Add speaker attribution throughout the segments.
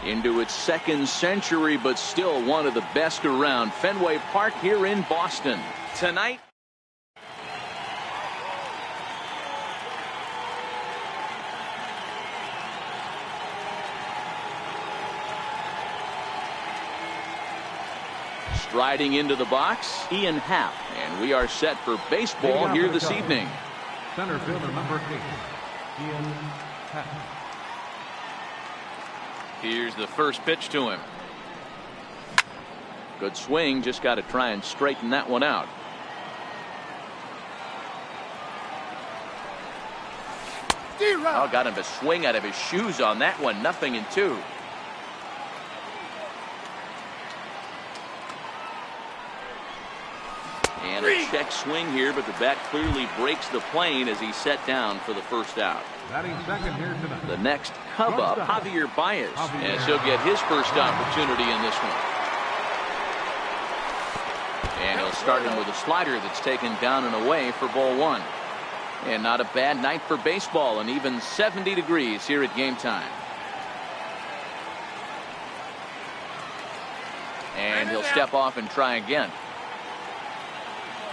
Speaker 1: into its second century, but still one of the best around. Fenway Park here in Boston tonight. Striding into the box, Ian Happ, and we are set for baseball here this evening.
Speaker 2: Center fielder number 8, Ian Happ.
Speaker 1: Here's the first pitch to him. Good swing, just got to try and straighten that one out. Oh, got him to swing out of his shoes on that one. 0-2. And a check swing here, but the bat clearly breaks the plane as he's set down for the first out.
Speaker 2: Batting second here tonight.
Speaker 1: The next Cub up, Javier Baez, as he'll get his first opportunity in this one. And he'll start him with a slider that's taken down and away for ball 1. And not a bad night for baseball, and even 70 degrees here at game time. And he'll step off and try again.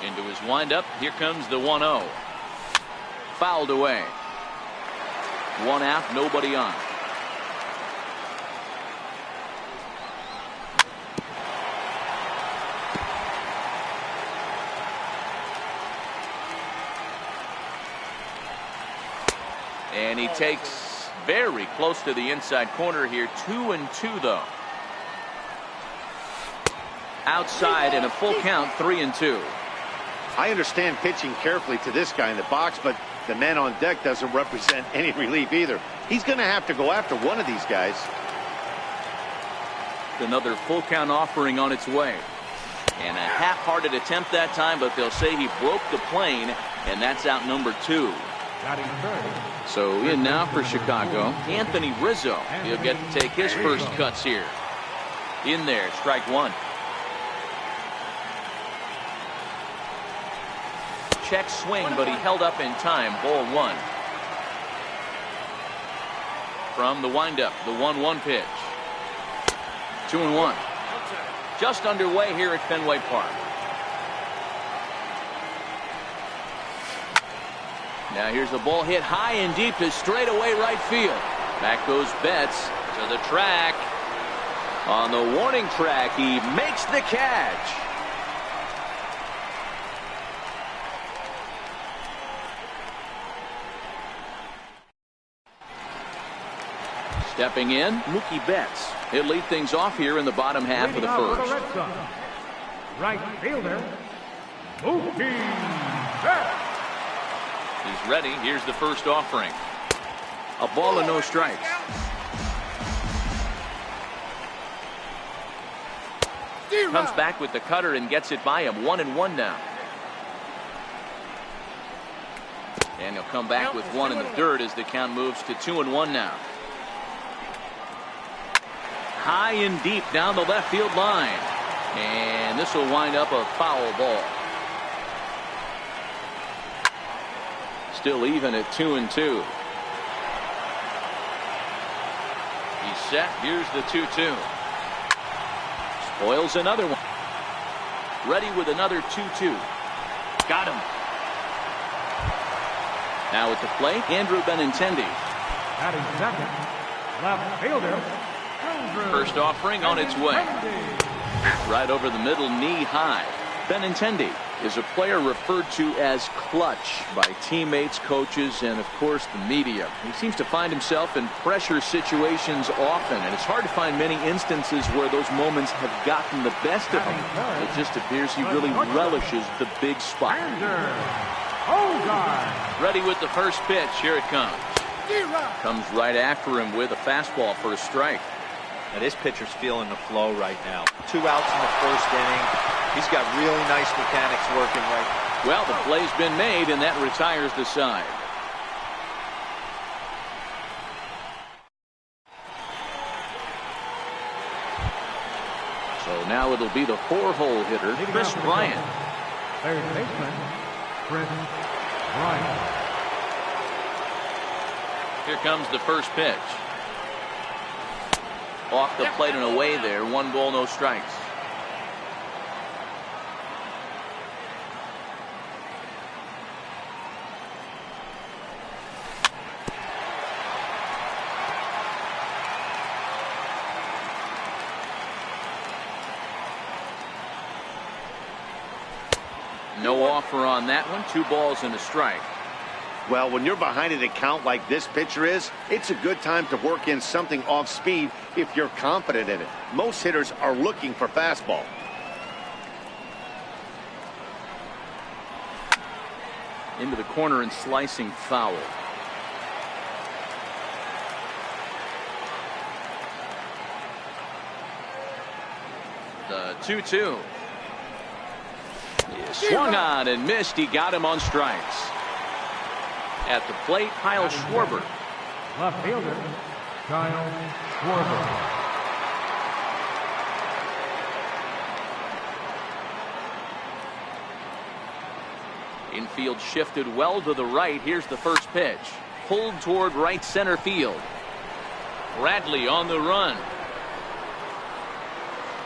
Speaker 1: Into his windup, here comes the 1-0. Fouled away. 1 out, nobody on. And he takes very close to the inside corner here. 2-2 though. Outside and a full count. 3-2.
Speaker 3: I understand pitching carefully to this guy in the box, but the man on deck doesn't represent any relief either. He's going to have to go after one of these guys.
Speaker 1: Another full count offering on its way. And a half-hearted attempt that time, but they'll say he broke the plane, and that's out number 2. So in now for Chicago, Anthony Rizzo. He'll get to take his first cuts here. In there, strike 1. Check swing, but he held up in time. Ball 1. From the windup, the 1-1 pitch. 2-1. Just underway here at Fenway Park. Now here's the ball hit high and deep to straightaway right field. Back goes Betts to the track. On the warning track, he makes the catch. Stepping in, Mookie Betts. He'll lead things off here in the bottom half of the first.
Speaker 2: Right fielder, Mookie Betts.
Speaker 1: He's ready. Here's the first offering. A ball and no strikes. Comes back with the cutter and gets it by him. 1-1 now. And he'll come back with 1 in the dirt as the count moves to 2-1 now. High and deep down the left field line. And this will wind up a foul ball. Still even at 2-2. He's set. Here's the 2-2. Spoils another one. Ready with another 2-2. Got him. Now at the plate, Andrew Benintendi.
Speaker 2: Batting second, left fielder.
Speaker 1: First offering on its way. Right over the middle, knee high. Benintendi is a player referred to as clutch by teammates, coaches, and of course the media. He seems to find himself in pressure situations often, and it's hard to find many instances where those moments have gotten the best of him. It just appears he really relishes the big spot. Ready with the first pitch. Here it comes. Comes right after him with a fastball for a strike.
Speaker 4: Now this pitcher's feeling the flow right now. 2 outs in the first inning. He's got really nice mechanics working right now.
Speaker 1: Well, the play's been made, and that retires the side. So now it'll be the 4-hole hitter, Chris Bryant.
Speaker 2: Third baseman, Chris Bryant.
Speaker 1: Here comes the first pitch. Off the plate and away there. 1 ball, no strikes. No offer on that one. 2 balls and a strike.
Speaker 3: Well, when you're behind an account like this pitcher is, it's a good time to work in something off speed if you're confident in it. Most hitters are looking for fastball.
Speaker 1: Into the corner and slicing foul. The 2-2. Swung on and missed. He got him on strikes. At the plate, Kyle Schwarber.
Speaker 2: Left fielder, Kyle Schwarber.
Speaker 1: Infield shifted well to the right. Here's the first pitch. Pulled toward right center field. Bradley on the run.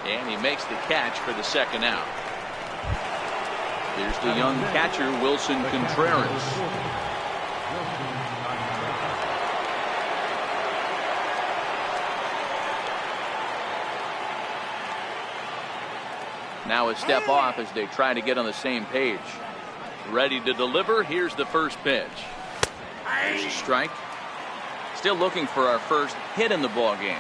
Speaker 1: And he makes the catch for the second out. There's the young catcher, Wilson Contreras. Now a step off as they try to get on the same page. Ready to deliver. Here's the first pitch. There's a strike. Still looking for our first hit in the ball game.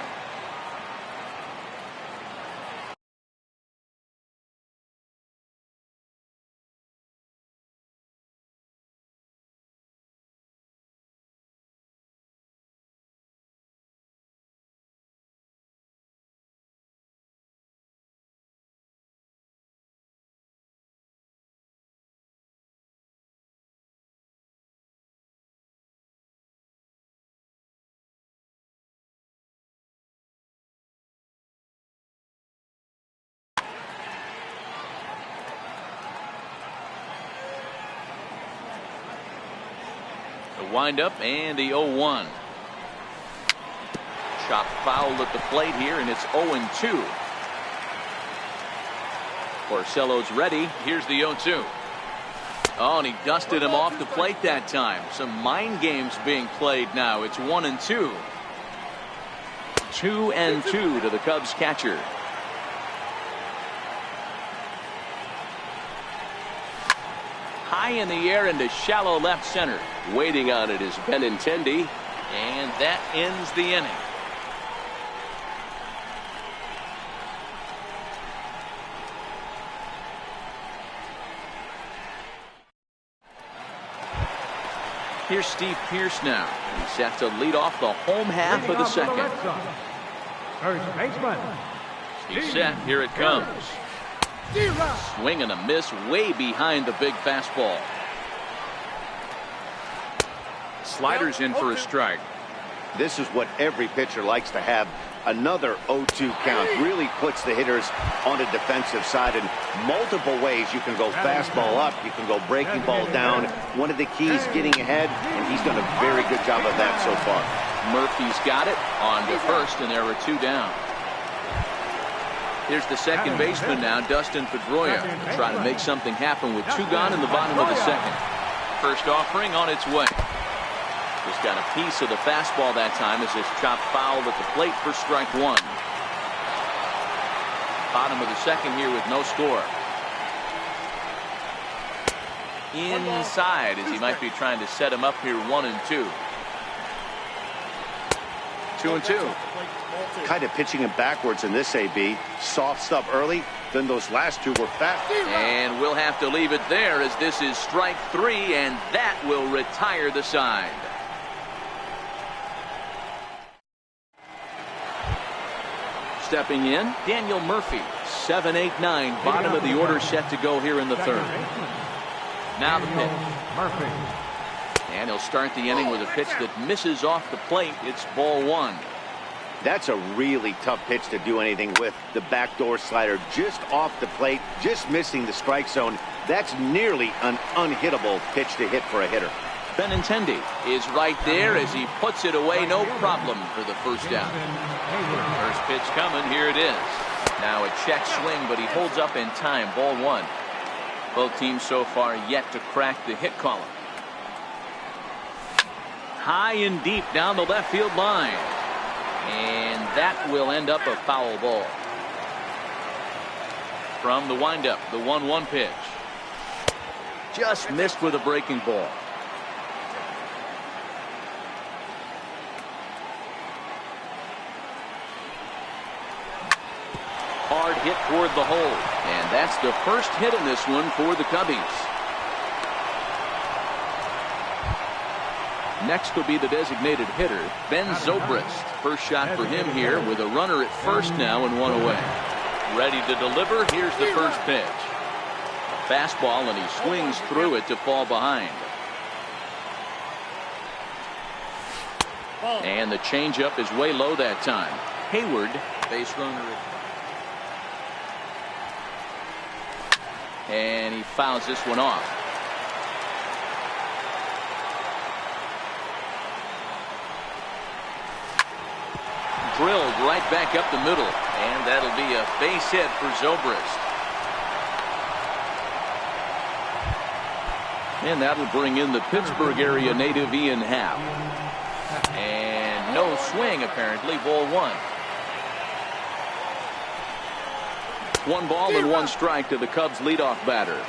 Speaker 1: The windup and the 0-1. Chop foul at the plate here, and it's 0-2. Porcello's ready. Here's the 0-2. Oh, and he dusted him off the plate that time. Some mind games being played now. It's 1-2. 2-2 to the Cubs catcher. High in the air into shallow left center. Waiting on it is Benintendi, and that ends the inning. Here's Steve Pearce now. He's set to lead off the home half of the second.
Speaker 2: First baseman.
Speaker 1: He's set. Here it comes. Swing and a miss way behind the big fastball. Sliders in for a strike.
Speaker 3: This is what every pitcher likes to have. Another 0-2 count really puts the hitters on the defensive side in multiple ways. You can go fastball up, you can go breaking ball down. One of the keys, getting ahead, and he's done a very good job of that so far.
Speaker 1: Murphy's got it on to first, and there are 2 down. Here's the second baseman now, Dustin Pedroia, trying to make something happen with 2 gone in the bottom of the second. First offering on its way. Just got a piece of the fastball that time as it's chopped foul at the plate for strike 1. Bottom of the second here with no score. Inside as he might be trying to set him up here. 1-2. 2-2.
Speaker 3: Kind of pitching him backwards in this AB. Soft stuff early, then those last 2 were fast.
Speaker 1: And we'll have to leave it there as this is strike 3, and that will retire the side. Stepping in, Daniel Murphy. 7, 8, 9. Bottom of the order set to go here in the third. Now the pitch.
Speaker 2: Murphy.
Speaker 1: And he'll start the inning with a pitch that misses off the plate. It's ball 1.
Speaker 3: That's a really tough pitch to do anything with. The backdoor slider just off the plate, just missing the strike zone. That's nearly an unhittable pitch to hit for a hitter.
Speaker 1: Benintendi is right there as he puts it away. No problem for the first down. First pitch coming. Here it is. Now a check swing, but he holds up in time. Ball one. Both teams so far yet to crack the hit column. High and deep down the left field line. And that will end up a foul ball. From the windup, the 1-1 pitch. Just missed with a breaking ball. Hard hit toward the hole. And that's the first hit in this one for the Cubbies. Next will be the designated hitter, Ben Zobrist. First shot for him here with a runner at first now and one away. Ready to deliver. Here's the first pitch. A fastball, and he swings through it to fall behind. And the changeup is way low that time. Hayward, base runner. And he fouls this one off. Drilled right back up the middle, and that'll be a base hit for Zobrist. And that'll bring in the Pittsburgh area native Ian Happ. And no swing apparently. Ball one. 1 ball and 1 strike to the Cubs leadoff batter.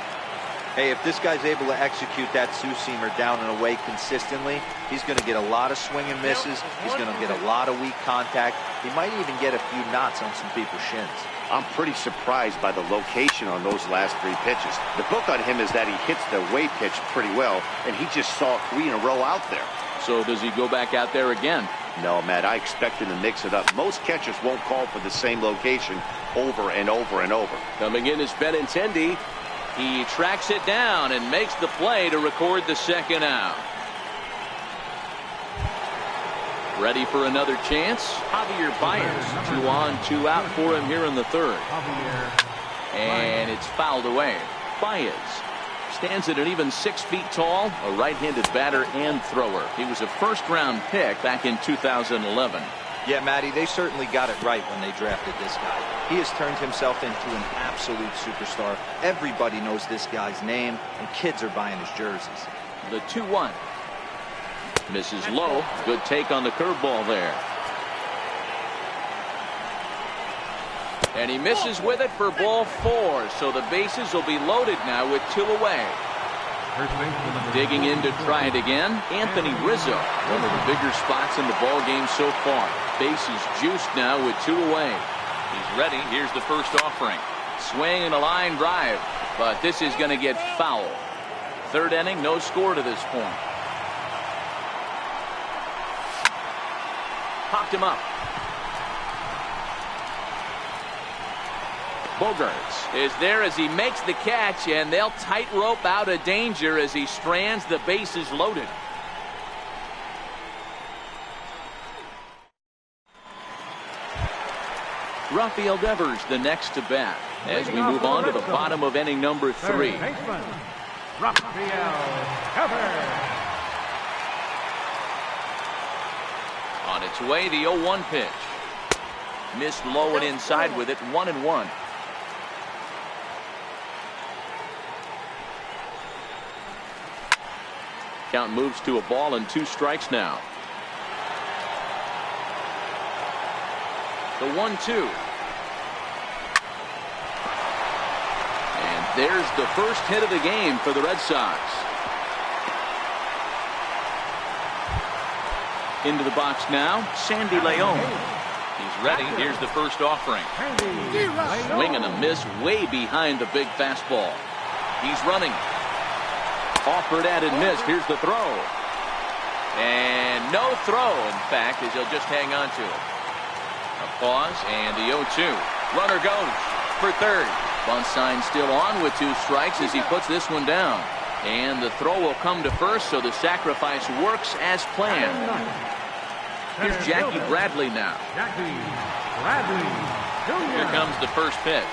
Speaker 4: Hey, if this guy's able to execute that two-seamer down and away consistently, he's going to get a lot of swing and misses. He's going to get a lot of weak contact. He might even get a few knots on some people's shins.
Speaker 3: I'm pretty surprised by the location on those last 3 pitches. The book on him is that he hits the away pitch pretty well, and he just saw 3 in a row out there.
Speaker 1: So does he go back out there again?
Speaker 3: No, Matt, I expect him to mix it up. Most catchers won't call for the same location over and over and over.
Speaker 1: Coming in is Benintendi. He tracks it down and makes the play to record the second out. Ready for another chance. Javier Baez. 2 on, 2 out for him here in the third. And it's fouled away. Baez stands at an even 6 feet tall, a right-handed batter and thrower. He was a first-round pick back in 2011.
Speaker 4: Yeah, Matty, they certainly got it right when they drafted this guy. He has turned himself into an absolute superstar. Everybody knows this guy's name, and kids are buying his jerseys.
Speaker 1: The 2-1. Misses low. Good take on the curveball there. And he misses with it for ball 4. So the bases will be loaded now with 2 away. Digging in to try it again, Anthony Rizzo. One of the bigger spots in the ball game so far. Bases juiced now with 2 away. He's ready. Here's the first offering. Swing and a line drive. But this is going to get foul. Third inning, no score to this point. Popped him up. Bogarts is there as he makes the catch, and they'll tightrope out of danger as he strands the bases loaded. Rafael Devers the next to bat as we move on to the bottom of inning number 3. On its way, the 0-1 pitch. Missed low and inside with it. 1-1. Count moves to a ball and 2 strikes now. The 1-2. And there's the first hit of the game for the Red Sox. Into the box now, Sandy Leon. He's ready. Here's the first offering. Swing and a miss way behind the big fastball. He's running. Offered at and missed. Here's the throw. And no throw, in fact, as he'll just hang on to it. A pause and the 0-2. Runner goes for third. Bunt sign still on with 2 strikes as he puts this one down. And the throw will come to first, so the sacrifice works as planned. Here's Jackie Bradley now. Here comes the first pitch.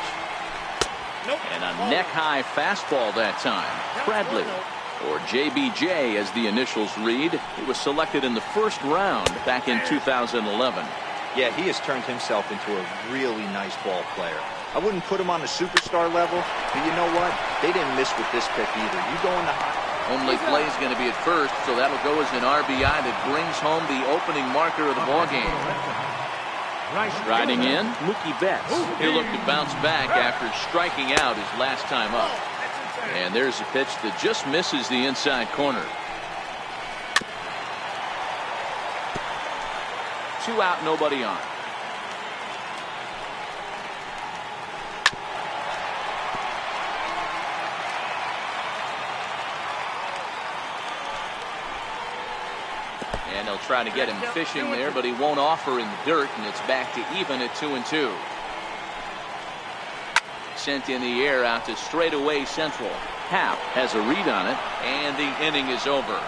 Speaker 1: And a neck-high fastball that time. Bradley or JBJ as the initials read. He was selected in the first round back in 2011.
Speaker 4: Yeah, he has turned himself into a really nice ball player. I wouldn't put him on the superstar level, but you know what? They didn't miss with this pick either. You go in the high.
Speaker 1: Only play is going to be at first, so that'll go as an RBI that brings home the opening marker of the ballgame. Riding in, Mookie Betts. He'll look to bounce back after striking out his last time up. And there's a pitch that just misses the inside corner. 2 out, nobody on. And they'll try to get him fishing there, but he won't offer in the dirt, and it's back to even at 2-2. Sent in the air out to straightaway central. Happ has a read on it, and the inning is over.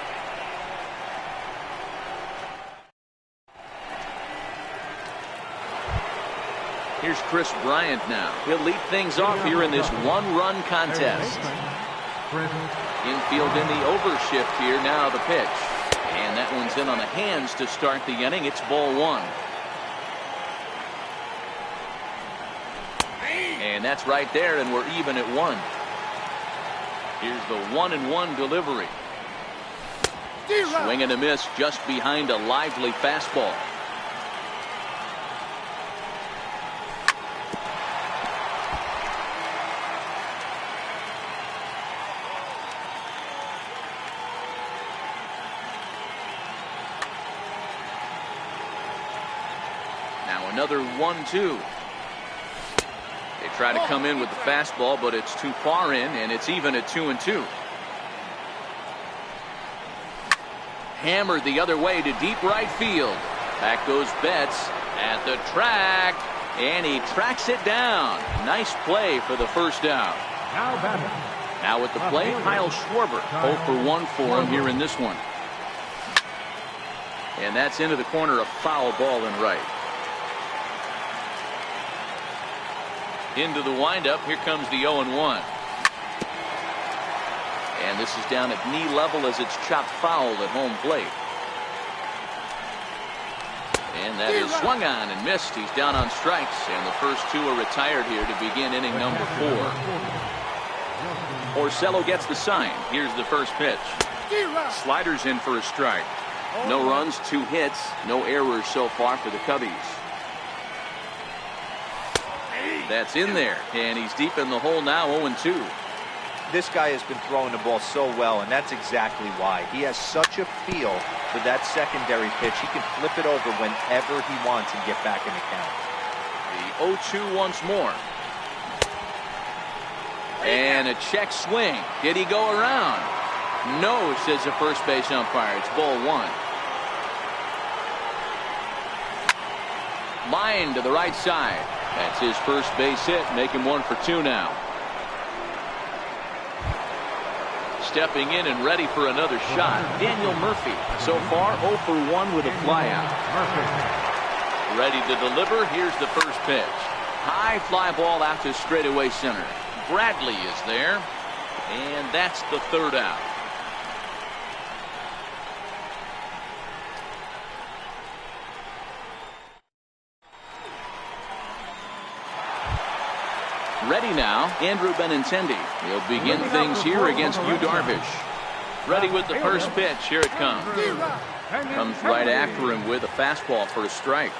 Speaker 1: Here's Chris Bryant now. He'll lead things off here in this one-run contest. Infield in the overshift here. Now the pitch. And that one's in on the hands to start the inning. It's ball 1. And that's right there, and we're even at 1. Here's the 1-1 delivery. Swing and a miss just behind a lively fastball. Another 1-2. They try to come in with the fastball, but it's too far in, and it's even at 2-2. Hammered the other way to deep right field. Back goes Betts at the track, and he tracks it down. Nice play for the first out. Now at the plate, Kyle Schwarber. 0 for 1 for him here in this one. And that's into the corner, a foul ball in right. Into the windup. Here comes the 0-1. And this is down at knee level as it's chopped foul at home plate. And that is swung on and missed. He's down on strikes, and the first 2 are retired here to begin inning number 4. Orsello gets the sign. Here's the first pitch. Sliders in for a strike. No runs, 2 hits, no errors so far for the Cubbies. That's in there, and he's deep in the hole now, 0-2.
Speaker 4: This guy has been throwing the ball so well, and that's exactly why. He has such a feel for that secondary pitch. He can flip it over whenever he wants and get back in the count.
Speaker 1: The 0-2 once more. And a check swing. Did he go around? No, says the first base umpire. It's ball 1. Line to the right side. That's his first base hit, make him 1 for 2 now. Stepping in and ready for another shot, Daniel Murphy. So far 0 for 1 with a flyout. Ready to deliver. Here's the first pitch. High fly ball out to straightaway center. Bradley is there, and that's the 3rd out. Ready now, Andrew Benintendi. He'll begin things here against Yu Darvish. Ready with the first pitch. Here it comes. Comes right after him with a fastball for a strike.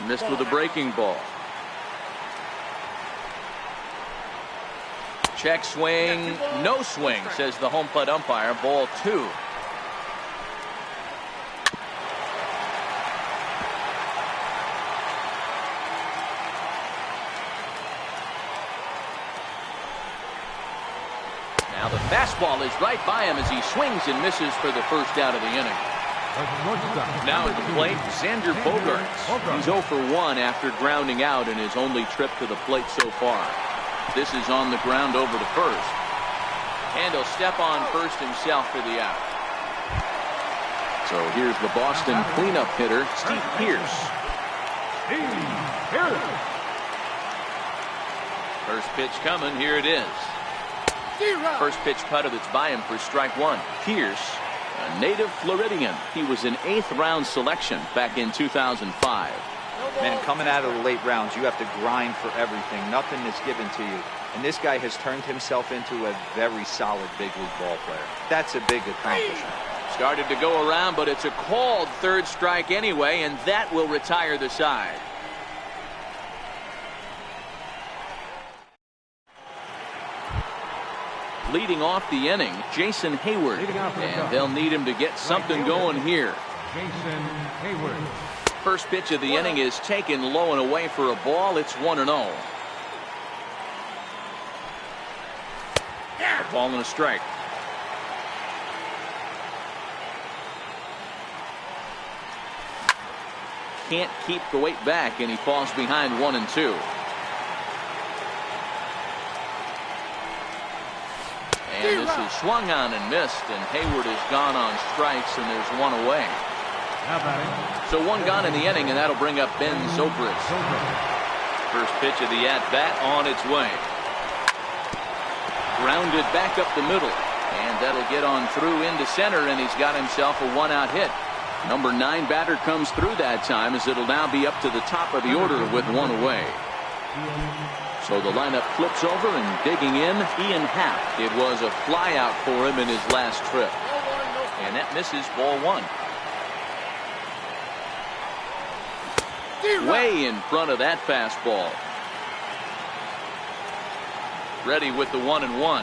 Speaker 1: Missed with a breaking ball. Check swing. No swing, says the home plate umpire. Ball 2. Now the fastball is right by him as he swings and misses for the first out of the inning. Now at the plate, Xander Bogaerts. He's 0 for 1 after grounding out in his only trip to the plate so far. This is on the ground over to first. And he'll step on first himself for the out. So here's the Boston cleanup hitter, Steve Pearce. First pitch coming. Here it is. First pitch cutter that's by him for strike one. Pierce, a native Floridian. He was an 8th round selection back in 2005.
Speaker 4: Man, coming out of the late rounds, you have to grind for everything. Nothing is given to you. And this guy has turned himself into a very solid big league ball player. That's a big accomplishment.
Speaker 1: Started to go around, but it's a called third strike anyway, and that will retire the side. Leading off the inning, Jason Hayward, and they'll need him to get something going here.
Speaker 2: Jason Hayward.
Speaker 1: First pitch of the inning is taken low and away for a ball. It's 1-0. A ball and a strike. Can't keep the weight back, and he falls behind 1-2. And this is swung on and missed, and Hayward has gone on strikes, and there's one away. So one gone in the inning, and that'll bring up Ben Zobrist. First pitch of the at-bat on its way. Grounded back up the middle, and that'll get on through into center, and he's got himself a 1-out hit. Number 9 batter comes through that time, as it'll now be up to the top of the order with one away. So the lineup flips over, and digging in, Ian Happ. It was a fly out for him in his last trip, and that misses ball one. Way in front of that fastball. Ready with the 1-1.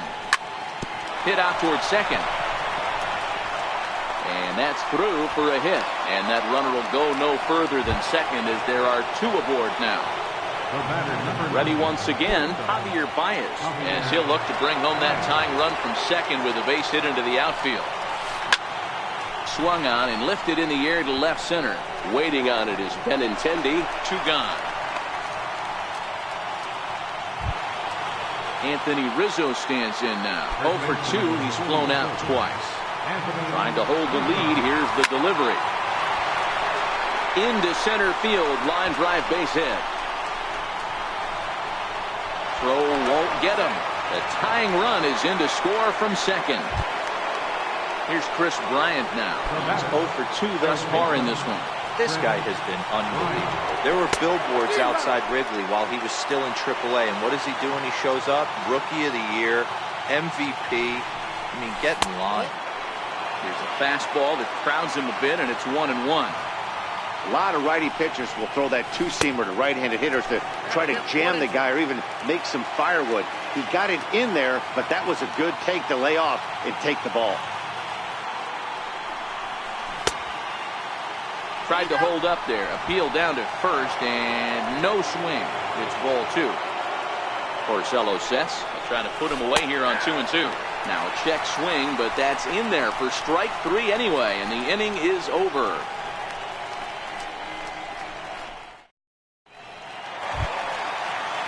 Speaker 1: Hit out towards second. And that's through for a hit. And that runner will go no further than second, as there are 2 aboard now. Ready once again, Javier Baez, as he'll look to bring home that tying run from second with a base hit into the outfield. Swung on and lifted in the air to left center. Waiting on it is Benintendi. 2 gone. Anthony Rizzo stands in now. 0 for 2. He's flown out twice. Trying to hold the lead. Here's the delivery. Into center field. Line drive base hit. Throw won't get him. The tying run is in to score from second. Here's Chris Bryant now. He's 0 for 2 thus far in this one.
Speaker 4: This guy has been unbelievable. There were billboards outside Wrigley while he was still in AAA, and what does he do when he shows up? Rookie of the Year, MVP. I mean, get in line.
Speaker 1: Here's a fastball that crowds him a bit, and it's 1-1.
Speaker 3: A lot of righty pitchers will throw that two-seamer to right-handed hitters to try to jam the guy or even make some firewood. He got it in there, but that was a good take to lay off and take the ball.
Speaker 1: Tried to hold up there. Appeal down to first, and no swing. It's ball 2. Porcello sets. Trying to put him away here on 2-2. Now a check swing, but that's in there for strike 3 anyway, and the inning is over.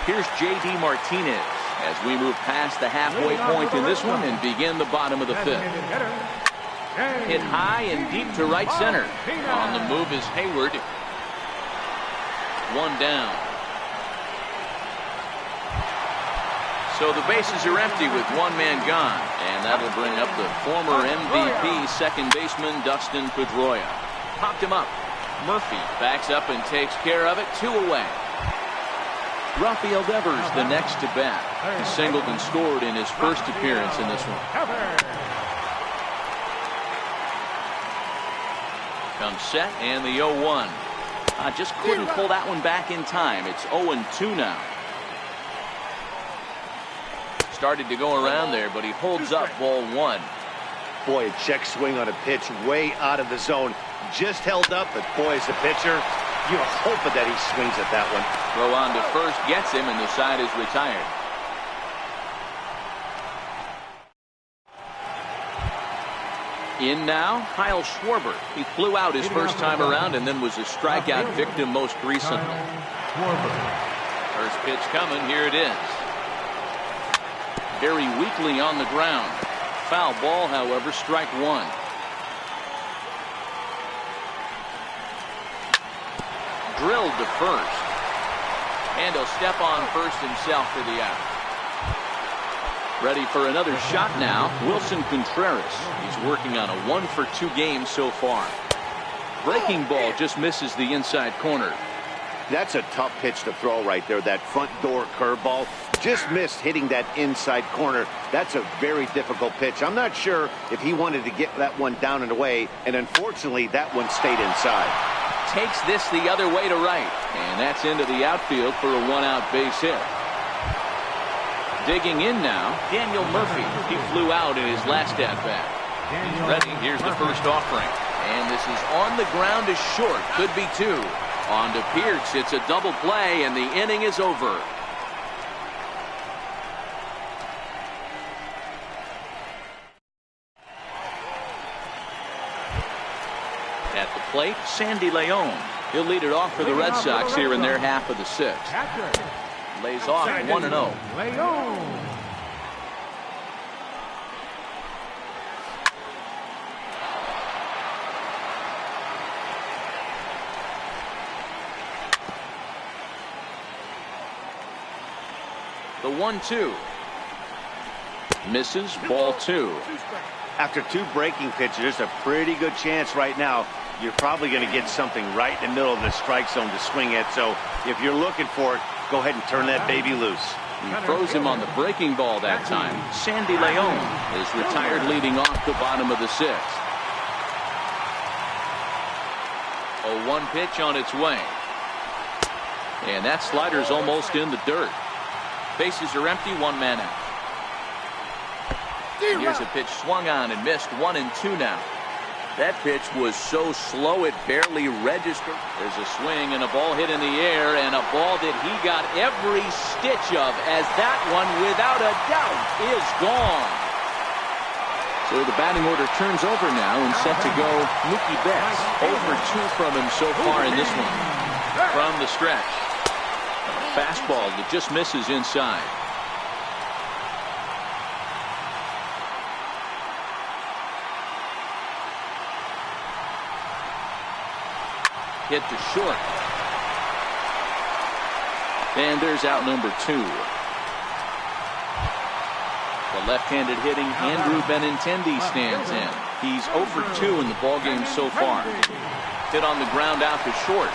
Speaker 1: Here's J.D. Martinez as we move past the halfway point in this one and begin the bottom of the 5th. Hit high and deep to right center. On the move is Hayward. 1 down. So the bases are empty with 1 man gone, and that'll bring up the former MVP second baseman Dustin Pedroia. Popped him up. Murphy backs up and takes care of it. 2 away. Rafael Devers the next to bat. He singled and scored in his first appearance in this one. Comes set, and the 0-1. Just couldn't pull that one back in time. It's 0-2 now. Started to go around there, but he holds up ball 1.
Speaker 3: Boy, a check swing on a pitch way out of the zone. Just held up, but boy, as a pitcher, you're hoping that he swings at that one.
Speaker 1: Throw on to first gets him, and the side is retired. In now, Kyle Schwarber. He flew out his first time around and then was a strikeout victim most recently. First pitch coming. Here it is. Very weakly on the ground. Foul ball, however, strike 1. Drilled to first. And he'll step on first himself for the out. Ready for another shot now. Wilson Contreras. He's working on a 1-for-2 game so far. Breaking ball just misses the inside corner.
Speaker 3: That's a tough pitch to throw right there. That front door curveball just missed hitting that inside corner. That's a very difficult pitch. I'm not sure if he wanted to get that one down and away, and unfortunately that one stayed inside.
Speaker 1: Takes this the other way to right, and that's into the outfield for a 1-out base hit. Digging in now, Daniel Murphy. He flew out in his last at-bat. He's ready. Here's the first offering. And this is on the ground is short. Could be 2. On to Pierce. It's a double play, and the inning is over. At the plate, Sandy Leon. He'll lead it off for the Red Sox here in their half of the 6th. Lays off 1-0. The 1-2. Misses, ball 2.
Speaker 3: After 2 breaking pitches, there's a pretty good chance right now you're probably going to get something right in the middle of the strike zone to swing at. So if you're looking for it, go ahead and turn that baby loose.
Speaker 1: He throws him on the breaking ball that time. Sandy Leon is retired leading off the bottom of the 6th. A 1 pitch on its way. And that slider's almost in the dirt. Bases are empty, 1 man out. Here's a pitch swung on and missed. 1-2 now. That pitch was so slow it barely registered. There's a swing and a ball hit in the air, and a ball that he got every stitch of, as that one without a doubt is gone. So the batting order turns over now, and set to go Mookie Betts. 0 for 2 from him so far in this one. From the stretch. Fastball that just misses inside. Hit to short. And there's out number 2. The left-handed hitting Andrew Benintendi stands in. He's 0 for 2 in the ballgame so far. Hit on the ground out to short.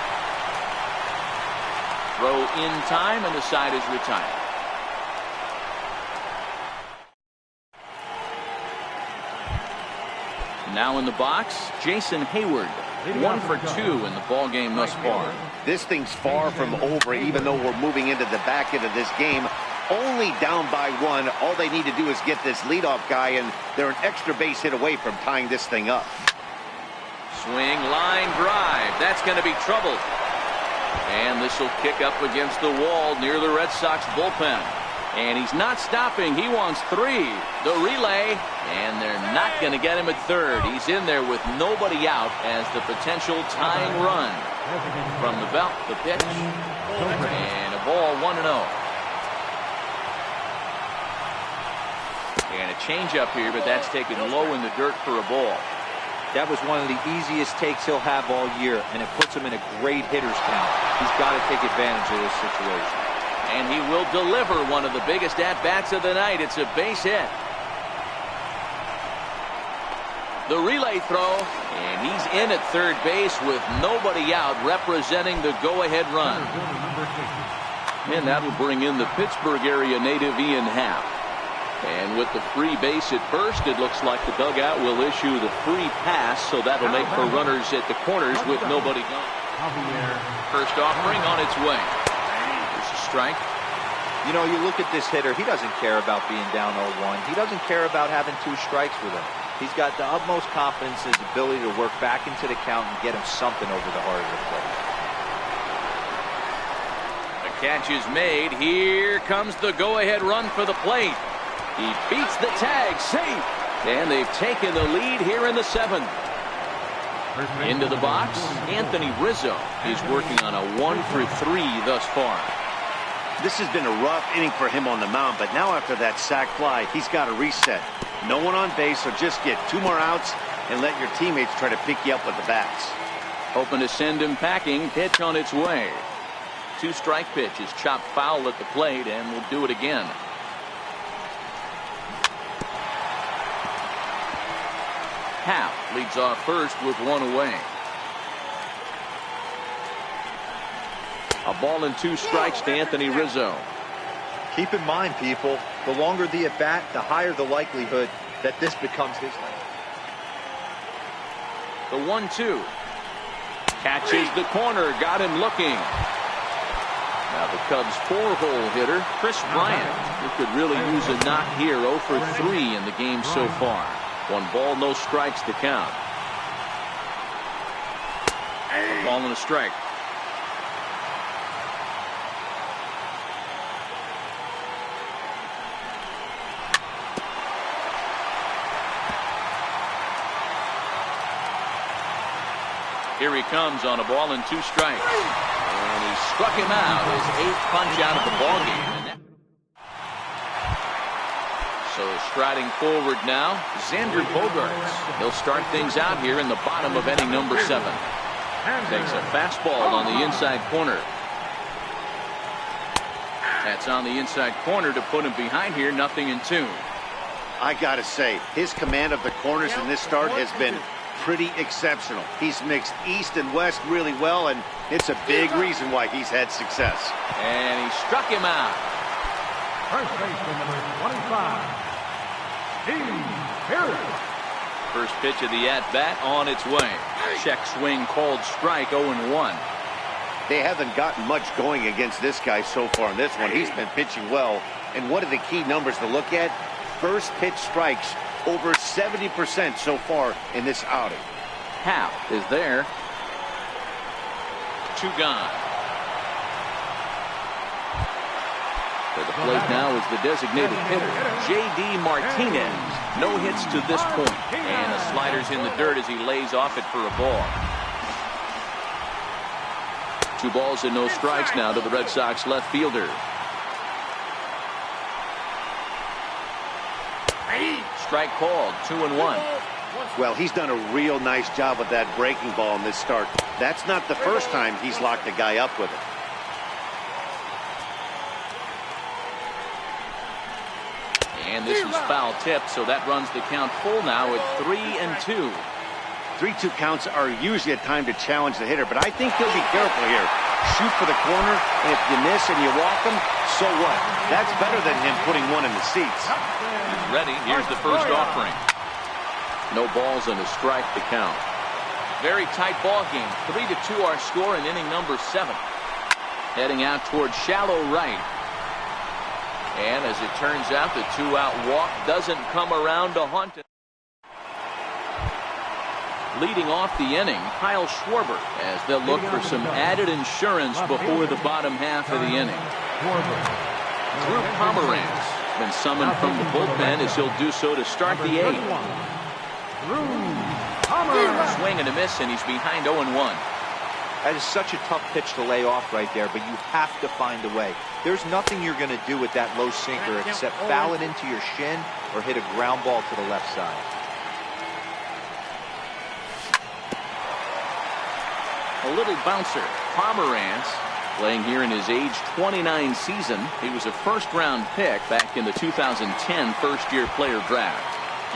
Speaker 1: Throw in time, and the side is retired. Now in the box, Jason Hayward. 1 for 2 in the ballgame thus far.
Speaker 3: This thing's far from over, even though we're moving into the back end of this game. Only down by 1. All they need to do is get this leadoff guy, and they're an extra base hit away from tying this thing up.
Speaker 1: Swing, line drive. That's going to be trouble. And this will kick up against the wall near the Red Sox bullpen. And he's not stopping. He wants 3. The relay, and they're not going to get him at third. He's in there with nobody out as the potential tying run. From the belt, the pitch, and a ball 1-0. And a changeup here, but that's taken low in the dirt for a ball.
Speaker 4: That was one of the easiest takes he'll have all year, and it puts him in a great hitter's count. He's got to take advantage of this situation.
Speaker 1: And he will deliver one of the biggest at-bats of the night. It's a base hit. The relay throw, and he's in at third base with nobody out, representing the go-ahead run. And that will bring in the Pittsburgh area native Ian Happ. And with the free base at first, it looks like the dugout will issue the free pass, so that'll make for runners at the corners with nobody gone. First offering on its way. Strike.
Speaker 4: You know, you look at this hitter, he doesn't care about being down 0-1. He doesn't care about having 2 strikes with him. He's got the utmost confidence in his ability to work back into the count and get him something over the heart of the plate.
Speaker 1: The catch is made. Here comes the go-ahead run for the plate. He beats the tag, safe. And they've taken the lead here in the 7th. Into the box, Anthony Rizzo is working on a 1 for 3 thus far.
Speaker 3: This has been a rough inning for him on the mound, but now after that sac fly, he's got to reset. No one on base, so just get 2 more outs and let your teammates try to pick you up with the bats.
Speaker 1: Hoping to send him packing. Pitch on its way. 2-strike pitch is chopped foul at the plate, and will do it again. Half leads off first with one away. A ball and 2 strikes to Anthony Rizzo.
Speaker 4: Keep in mind, people, the longer the at-bat, the higher the likelihood that this becomes his lane.
Speaker 1: The 1-2. Catches the corner. Got him looking. Now the Cubs' 4-hole hitter, Chris Bryant, who could really use a knock here. 0 for 3 in the game so far. 1 ball, no strikes to count. A ball and a strike. Here he comes on a ball and 2 strikes. And he struck him out. His 8th punch out of the ballgame. So striding forward now, Xander Bogaerts. He'll start things out here in the bottom of inning number 7. Takes a fastball on the inside corner. That's on the inside corner to put him behind here. 0-2.
Speaker 3: I gotta say, his command of the corners in this start has been pretty exceptional. He's mixed east and west really well, and it's a big reason why he's had success.
Speaker 1: And he struck him out.
Speaker 2: First baseman number 25,
Speaker 1: First pitch of the at-bat on its way. Check swing called strike. 0-1.
Speaker 3: They haven't gotten much going against this guy so far in this one. He's been pitching well, and what are the key numbers to look at? First pitch strikes over 70% so far in this outing.
Speaker 1: Half is there. 2 gone. To the plate now is the designated hitter, J.D. Martinez. No hits to this point. And the slider's in the dirt as he lays off it for a ball. 2 balls and no strikes now to the Red Sox left fielder. Strike called. 2-1.
Speaker 3: Well, he's done a real nice job with that breaking ball in this start. That's not the first time he's locked a guy up with it.
Speaker 1: And this is foul tip, so that runs the count full now at 3-2.
Speaker 3: 3-2 counts are usually a time to challenge the hitter, but I think he'll be careful here. Shoot for the corner, and if you miss and you walk him, so what? That's better than him putting one in the seats.
Speaker 1: Ready. Here's the first offering. No balls and a strike to count. Very tight ball game. 3-2 our score in inning number 7. Heading out towards shallow right. And as it turns out, the 2-out walk doesn't come around to haunt it. Leading off the inning, Kyle Schwarber, as they'll look for some added insurance before the bottom half of the inning. Drew Pomeranz been summoned from the bullpen as he'll do so to start the 8th. Swing and a miss, and he's behind 0-1.
Speaker 4: That is such a tough pitch to lay off right there, but you have to find a way. There's nothing you're going to do with that low sinker except foul it into your shin or hit a ground ball to the left side.
Speaker 1: A little bouncer. Pomeranz playing here in his age 29 season. He was a first-round pick back in the 2010 first-year player draft.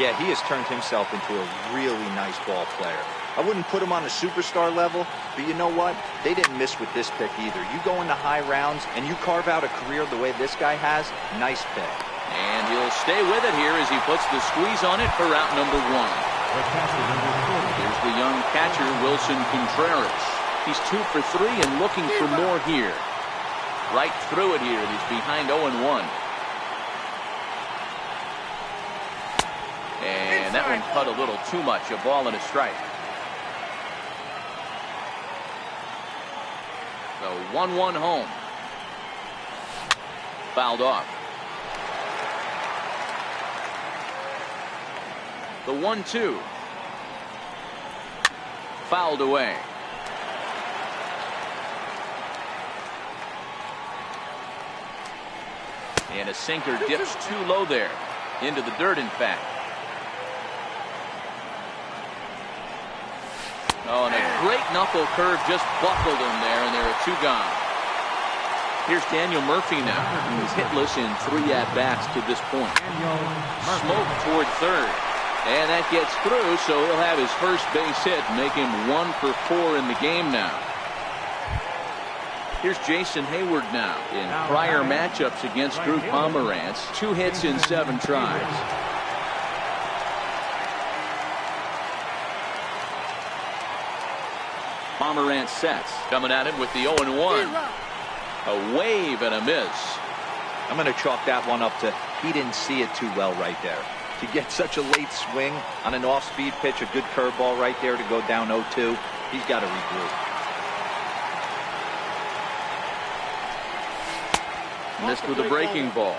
Speaker 4: Yeah, he has turned himself into a really nice ball player. I wouldn't put him on a superstar level, but you know what? They didn't miss with this pick either. You go into high rounds and you carve out a career the way this guy has, nice pick.
Speaker 1: And he'll stay with it here as he puts the squeeze on it for out number 1. Here's the young catcher, Wilson Contreras. He's 2 for 3 and looking for more here. Right through it here, and he's behind 0-1. And that one cut a little too much. A ball and a strike. So 1-1 home. Fouled off. The 1-2. Fouled away. And a sinker dips too low there. Into the dirt, in fact. Oh, and a great knuckle curve just buckled him there, and there are 2 gone. Here's Daniel Murphy now. He's hitless in 3 at-bats to this point. Smoke toward third. And that gets through, so he'll have his first base hit, make him 1 for 4 in the game now. Here's Jason Hayward now. In prior matchups against Drew Pomeranz, 2 hits in 7 tries. Pomeranz sets, coming at him with the 0-1. A wave and a miss.
Speaker 4: I'm going to chalk that one up to he didn't see it too well right there. To get such a late swing on an off-speed pitch, a good curveball right there to go down 0-2, he's got to regroup.
Speaker 1: Missed with a breaking ball.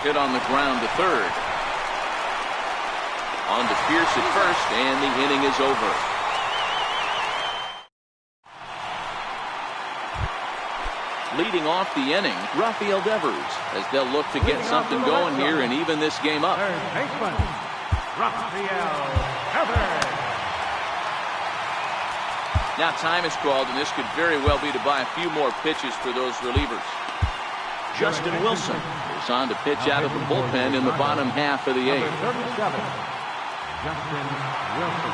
Speaker 1: Hit on the ground to third. On to Pierce at first, and the inning is over. Leading off the inning, Rafael Devers, as they'll look to get something going here and even this game up.
Speaker 2: Third baseman, Rafael Devers.
Speaker 1: Now time is called, and this could very well be to buy a few more pitches for those relievers. Justin Wilson is on to pitch out of the bullpen in the bottom half of the 8th.
Speaker 2: 37, Justin Wilson.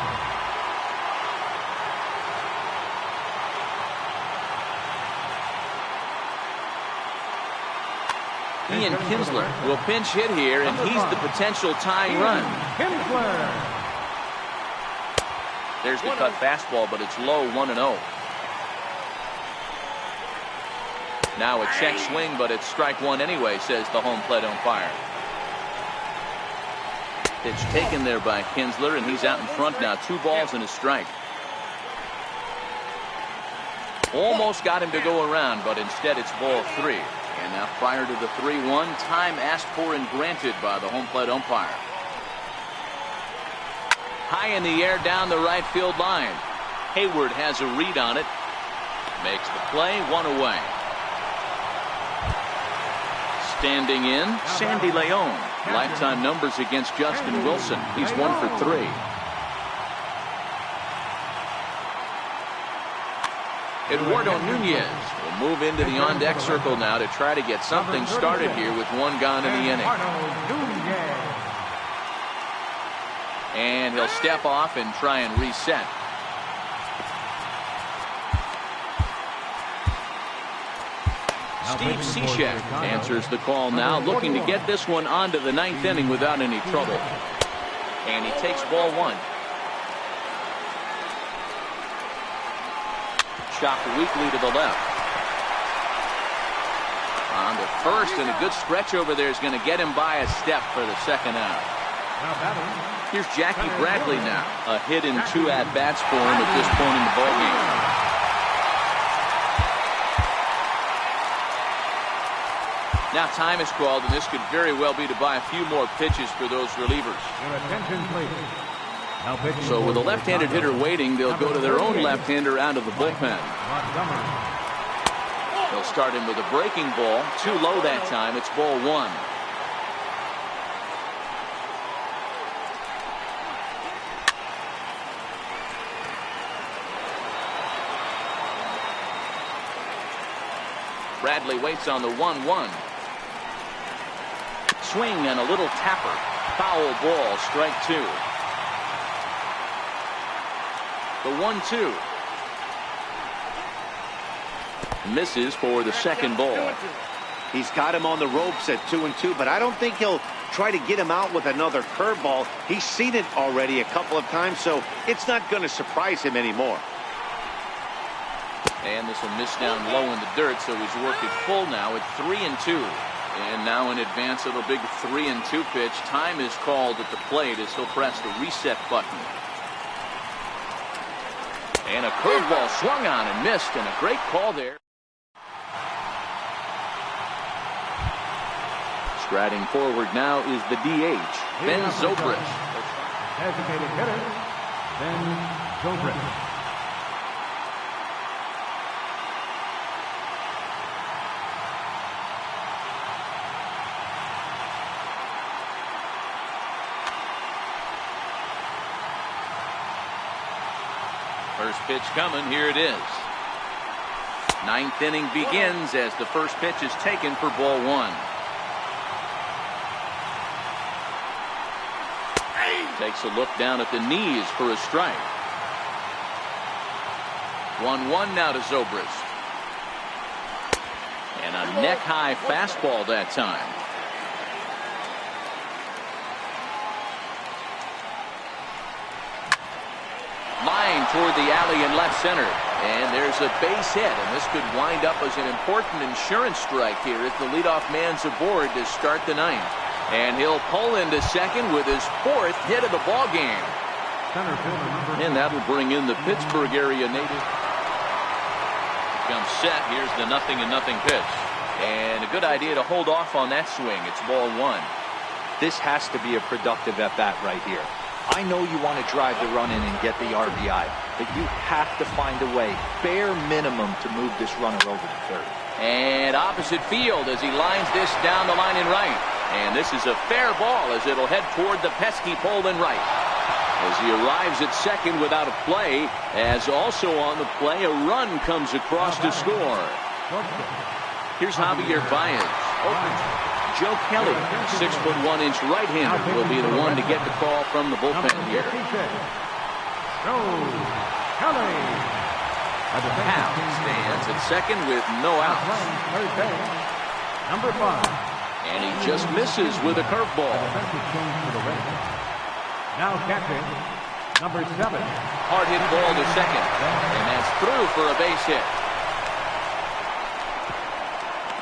Speaker 1: Ian Kinsler will pinch hit here, and he's the potential tying run.
Speaker 2: Kinsler.
Speaker 1: There's the cut fastball, but it's low, 1-0. Now a check swing, but it's strike 1 anyway, says the home plate umpire. Pitch taken there by Kinsler, and he's out in front now. 2 balls and a strike. Almost got him to go around, but instead it's ball 3. And now prior to the 3-1, time asked for and granted by the home plate umpire. High in the air down the right field line. Hayward has a read on it. Makes the play, 1 away. Standing in, Sandy Leon. Lifetime numbers against Justin Wilson. He's 1 for 3. Eduardo Nunez will move into the on-deck circle now to try to get something started here with 1 gone in the inning. And he'll step off and try and reset. Steve Cishek answers the call now, looking to get this one onto the 9th inning without any trouble. And he takes ball 1. Chopped weakly to the left. On to first, and a good stretch over there is going to get him by a step for the 2nd out. Here's Jackie Bradley now. A hit in 2 at-bats for him at this point in the ballgame. Now time is called, and this could very well be to buy a few more pitches for those relievers.
Speaker 2: Your attention, please.
Speaker 1: So with a left-handed hitter waiting, they'll go to their own left-hander out of the bullpen. They'll start him with a breaking ball. Too low that time. It's ball 1. Bradley waits on the 1-1. Swing and a little tapper. Foul ball, strike 2. The 1-2. Misses for the 2nd ball.
Speaker 3: He's got him on the ropes at 2-2, but I don't think he'll try to get him out with another curveball. He's seen it already a couple of times, so it's not going to surprise him anymore.
Speaker 1: And this will miss down low in the dirt, so he's worked it full now at 3-2. And now in advance of a big 3-2 pitch, time is called at the plate as he'll press the reset button. And a curveball swung on and missed, and a great call there. Striding forward now is the DH, Ben Zobrist.
Speaker 2: Designated hitter, Ben Zobrist.
Speaker 1: First pitch coming. Here it is. 9th inning begins as the first pitch is taken for ball 1. Takes a look down at the knees for a strike. 1-1 now to Zobrist. And a neck-high fastball that time. Line toward the alley in left center. And there's a base hit, and this could wind up as an important insurance strike here as the leadoff man's aboard to start the ninth. And he'll pull into second with his 4th hit of the ball game. And that'll bring in the Pittsburgh area native. Comes set. Here's the 0-0 pitch. And a good idea to hold off on that swing. It's ball 1.
Speaker 4: This has to be a productive at-bat right here. I know you want to drive the run in and get the RBI, but you have to find a way, bare minimum, to move this runner over to third.
Speaker 1: And opposite field as he lines this down the line in right. And this is a fair ball as it'll head toward the pesky pole in right. As he arrives at second without a play, as also on the play, a run comes across to score. Here's Javier Baez. Joe Kelly, 6'1" right-hander, will be the one to get the call from the bullpen here. Hal stands at second with no outs.
Speaker 2: Number 5.
Speaker 1: And he just misses with a curveball.
Speaker 2: Now catching number 7.
Speaker 1: Hard hit ball to second. And that's through for a base hit.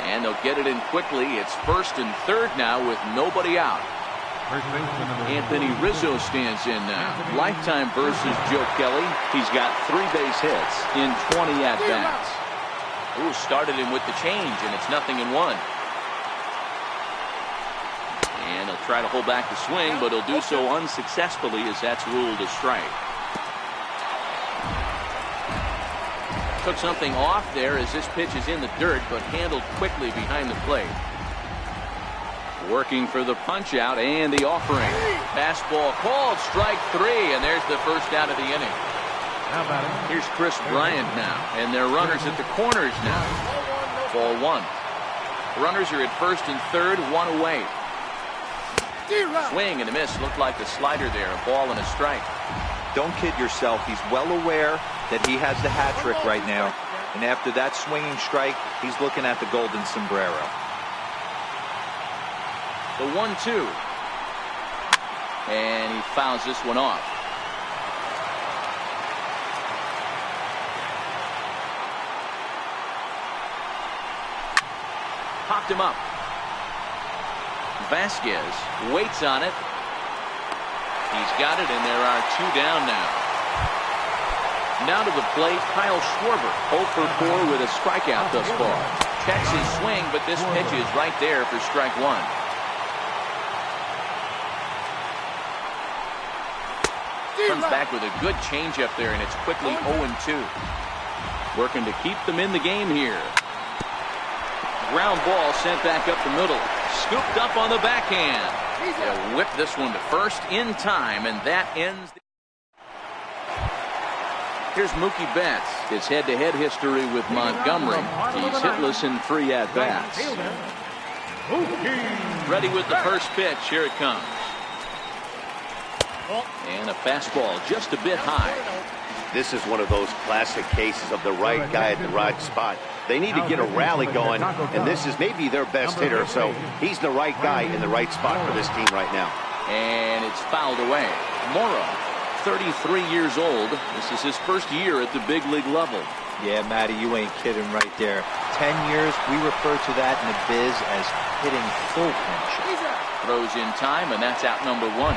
Speaker 1: And they'll get it in quickly. It's first and third now with nobody out. Anthony Rizzo stands in now. Lifetime versus Joe Kelly. He's got 3 base hits in 20 at-bats. Ooh, started him with the change, and it's 0-1. And he'll try to hold back the swing, but he'll do so unsuccessfully as that's ruled a strike. Took something off there as this pitch is in the dirt, but handled quickly behind the plate. Working for the punch out and the offering. Fastball called, strike 3, and there's the first out of the inning. Here's Chris Bryant now, and their runners at the corners now. Ball 1. Runners are at first and third, 1 away. Swing and a miss. Looked like the slider there, a ball and a strike.
Speaker 4: Don't kid yourself. He's well aware that he has the hat trick right now. And after that swinging strike, he's looking at the golden sombrero.
Speaker 1: The 1-2. And he fouls this one off. Popped him up. Vasquez waits on it. He's got it, and there are 2 down now. Now to the plate, Kyle Schwarber, 0 for 4 with a strikeout thus far. Checks his swing, but this pitch is right there for strike 1. Comes back with a good changeup there, and it's quickly 0-2. Working to keep them in the game here. Ground ball sent back up the middle. Scooped up on the backhand. They'll whip this one to first in time, and that ends. Here's Mookie Betts. His head-to-head history with Montgomery. He's hitless in 3 at-bats. Ready with the first pitch. Here it comes. And a fastball just a bit high.
Speaker 3: This is one of those classic cases of the right guy at the right spot. They need to get a rally going, and this is maybe their best hitter, so he's the right guy in the right spot for this team right now.
Speaker 1: And it's fouled away. Morrow, 33 years old. This is his first year at the big league level.
Speaker 4: Yeah, Matty, you ain't kidding right there. 10 years, we refer to that in the biz as hitting full pinch.
Speaker 1: Throws in time, and that's out number 1.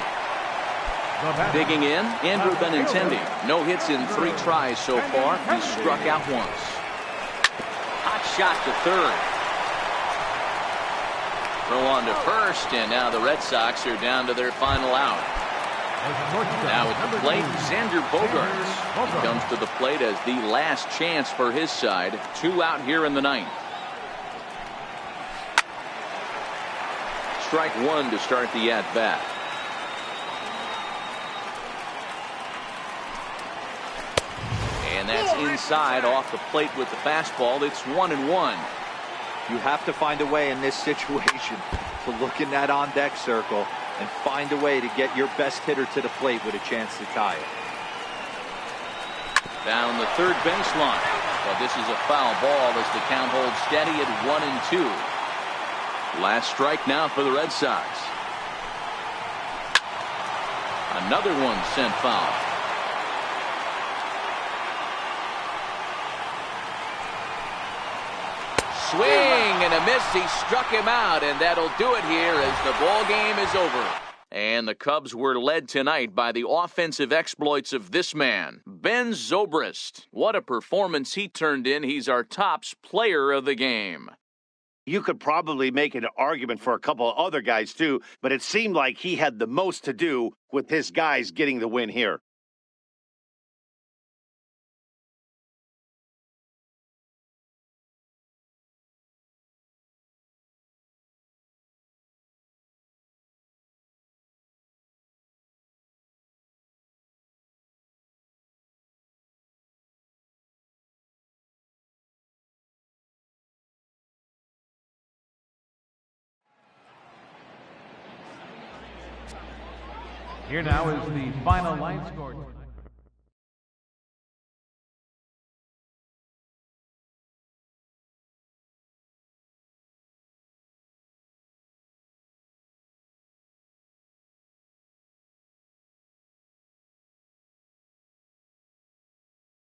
Speaker 1: Digging in, Andrew Benintendi. No hits in 3 tries so far. He's struck out once. Hot shot to third. Throw on to first, and now the Red Sox are down to their final out. Now at the plate, Xander Bogaerts. He comes to the plate as the last chance for his side. 2 out here in the 9th. Strike 1 to start the at-bat. And that's inside off the plate with the fastball. It's 1-1.
Speaker 4: You have to find a way in this situation to look in that on-deck circle and find a way to get your best hitter to the plate with a chance to tie it.
Speaker 1: Down the third baseline. But this is a foul ball as the count holds steady at 1-2. Last strike now for the Red Sox. Another one sent foul. Swing and a miss. He struck him out, and that'll do it here as the ball game is over. And the Cubs were led tonight by the offensive exploits of this man, Ben Zobrist. What a performance he turned in. He's our tops player of the game.
Speaker 3: You could probably make an argument for a couple of other guys too, but it seemed like he had the most to do with his guys getting the win here.
Speaker 2: Here now is the final line score.